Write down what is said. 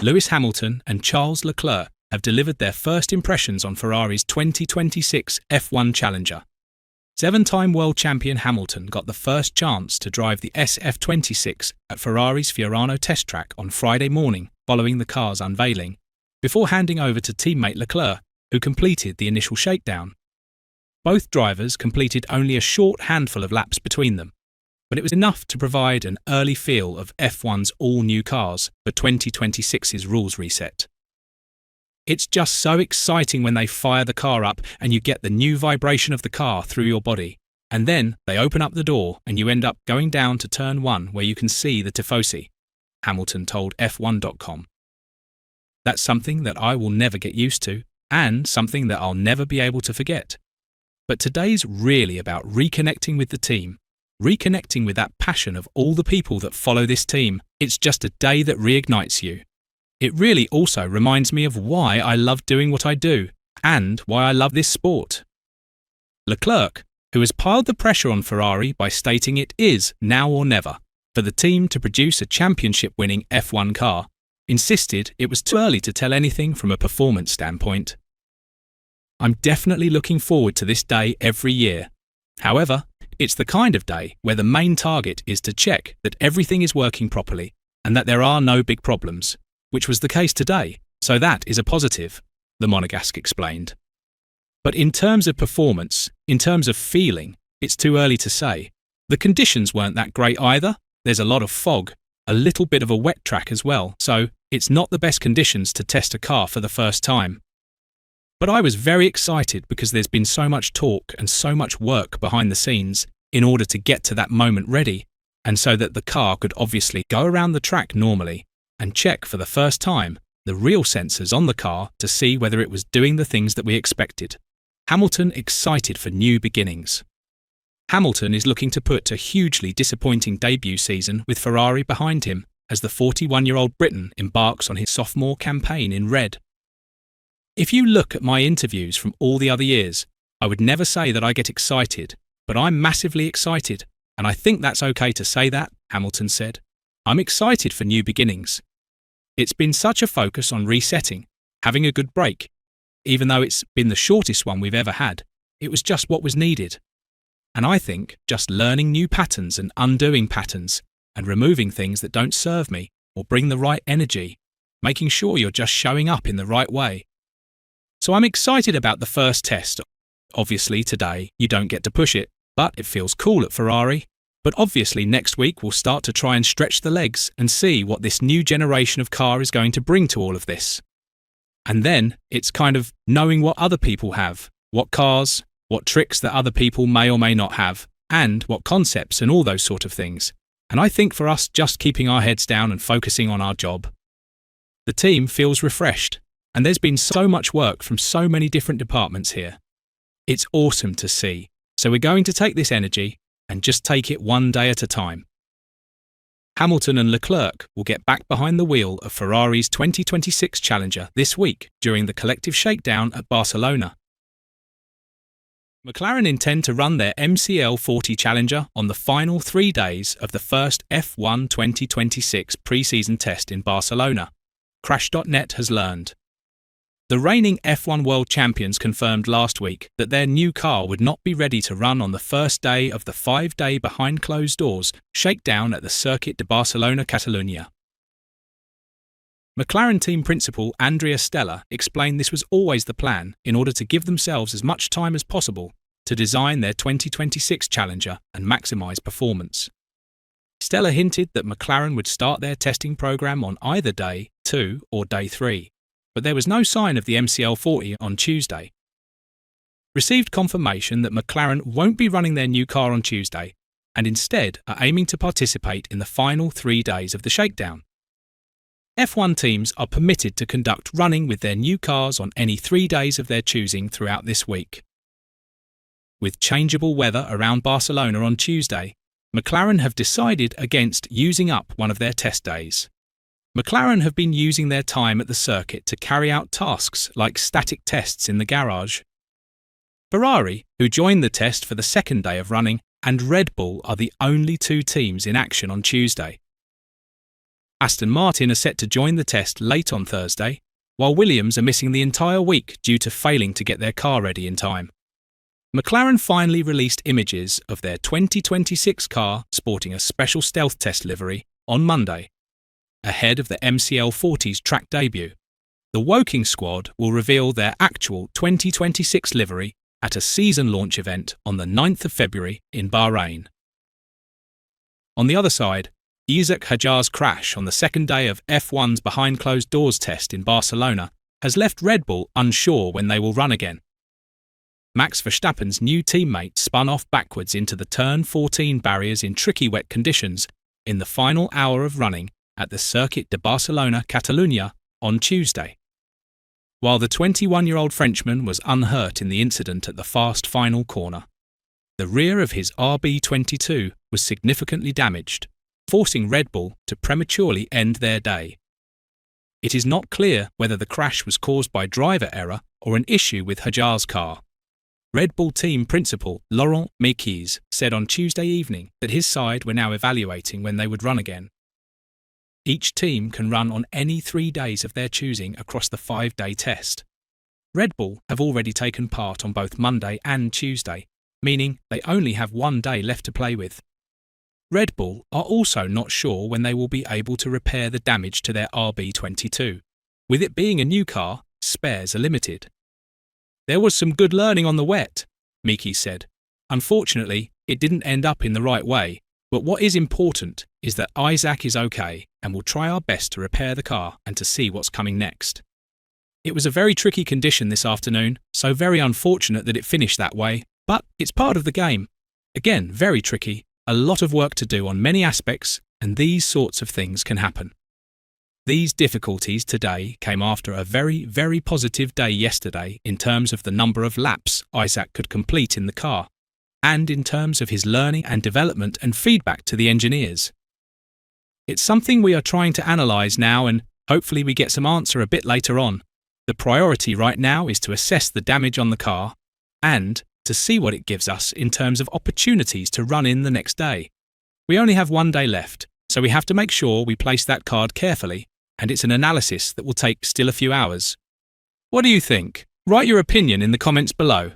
Lewis Hamilton and Charles Leclerc have delivered their first impressions on Ferrari's 2026 F1 Challenger. Seven-time world champion Hamilton got the first chance to drive the SF26 at Ferrari's Fiorano test track on Friday morning following the car's unveiling, before handing over to teammate Leclerc, who completed the initial shakedown. Both drivers completed only a short handful of laps between them, but it was enough to provide an early feel of F1's all-new cars for 2026's rules reset. It's just so exciting when they fire the car up and you get the new vibration of the car through your body, and then they open up the door and you end up going down to turn 1 where you can see the Tifosi, Hamilton told F1.com. That's something that I will never get used to, and something that I'll never be able to forget. But today's really about reconnecting with the team, reconnecting with that passion of all the people that follow this team. It's just a day that reignites you. It really also reminds me of why I love doing what I do, and why I love this sport. Leclerc, who has piled the pressure on Ferrari by stating it is now or never for the team to produce a championship-winning F1 car, insisted it was too early to tell anything from a performance standpoint. I'm definitely looking forward to this day every year. However, it's the kind of day where the main target is to check that everything is working properly and that there are no big problems, which was the case today, so that is a positive, the Monegasque explained. But in terms of performance, in terms of feeling, it's too early to say. The conditions weren't that great either. There's a lot of fog, a little bit of a wet track as well, so it's not the best conditions to test a car for the first time. But I was very excited because there's been so much talk and so much work behind the scenes in order to get to that moment ready, and so that the car could obviously go around the track normally and check for the first time the real sensors on the car to see whether it was doing the things that we expected. Hamilton excited for new beginnings. Hamilton is looking to put a hugely disappointing debut season with Ferrari behind him as the 41-year-old Briton embarks on his sophomore campaign in red. If you look at my interviews from all the other years, I would never say that I get excited, but I'm massively excited, and I think that's okay to say that, Hamilton said. I'm excited for new beginnings. It's been such a focus on resetting, having a good break. Even though it's been the shortest one we've ever had, it was just what was needed. And I think just learning new patterns and undoing patterns and removing things that don't serve me or bring the right energy, making sure you're just showing up in the right way. So I'm excited about the first test. Obviously today you don't get to push it, but it feels cool at Ferrari. But obviously next week we'll start to try and stretch the legs and see what this new generation of car is going to bring to all of this. And then it's kind of knowing what other people have, what cars, what tricks that other people may or may not have, and what concepts and all those sort of things. And I think for us just keeping our heads down and focusing on our job. The team feels refreshed, and there's been so much work from so many different departments here. It's awesome to see, so we're going to take this energy and just take it one day at a time. Hamilton and Leclerc will get back behind the wheel of Ferrari's 2026 Challenger this week during the collective shakedown at Barcelona. McLaren intend to run their MCL 40 Challenger on the final 3 days of the first F1 2026 pre-season test in Barcelona, Crash.net has learned. The reigning F1 world champions confirmed last week that their new car would not be ready to run on the first day of the 5-day behind closed doors shakedown at the Circuit de Barcelona, Catalunya. McLaren team principal Andrea Stella explained this was always the plan in order to give themselves as much time as possible to design their 2026 Challenger and maximise performance. Stella hinted that McLaren would start their testing program on either day 2 or day 3. But there was no sign of the MCL 40 on Tuesday. Received confirmation that McLaren won't be running their new car on Tuesday and instead are aiming to participate in the final 3 days of the shakedown. F1 teams are permitted to conduct running with their new cars on any 3 days of their choosing throughout this week. With changeable weather around Barcelona on Tuesday, McLaren have decided against using up one of their test days. McLaren have been using their time at the circuit to carry out tasks like static tests in the garage. Ferrari, who joined the test for the second day of running, and Red Bull are the only 2 teams in action on Tuesday. Aston Martin are set to join the test late on Thursday, while Williams are missing the entire week due to failing to get their car ready in time. McLaren finally released images of their 2026 car sporting a special stealth test livery on Monday, ahead of the MCL40's track debut. The Woking squad will reveal their actual 2026 livery at a season launch event on the 9th of February in Bahrain. On the other side, Isack Hadjar's crash on the second day of F1's behind closed doors test in Barcelona has left Red Bull unsure when they will run again. Max Verstappen's new teammate spun off backwards into the turn 14 barriers in tricky wet conditions in the final hour of running at the Circuit de Barcelona, Catalunya on Tuesday. While the 21-year-old Frenchman was unhurt in the incident at the fast final corner, the rear of his RB22 was significantly damaged, forcing Red Bull to prematurely end their day. It is not clear whether the crash was caused by driver error or an issue with Hadjar's car. Red Bull team principal Laurent Mekies said on Tuesday evening that his side were now evaluating when they would run again. Each team can run on any 3 days of their choosing across the 5-day test. Red Bull have already taken part on both Monday and Tuesday, meaning they only have 1 day left to play with. Red Bull are also not sure when they will be able to repair the damage to their RB22. With it being a new car, spares are limited. There was some good learning on the wet, Miki said. Unfortunately, it didn't end up in the right way, but what is important is that Isack is okay and will try our best to repair the car and to see what's coming next. It was a very tricky condition this afternoon, so very unfortunate that it finished that way, but it's part of the game. Again, very tricky. A lot of work to do on many aspects, and these sorts of things can happen. These difficulties today came after a very, very positive day yesterday in terms of the number of laps Isack could complete in the car, and in terms of his learning and development and feedback to the engineers. It's something we are trying to analyse now, and hopefully we get some answer a bit later on. The priority right now is to assess the damage on the car and to see what it gives us in terms of opportunities to run in the next day. We only have 1 day left, so we have to make sure we place that card carefully, and it's an analysis that will take still a few hours. What do you think? Write your opinion in the comments below.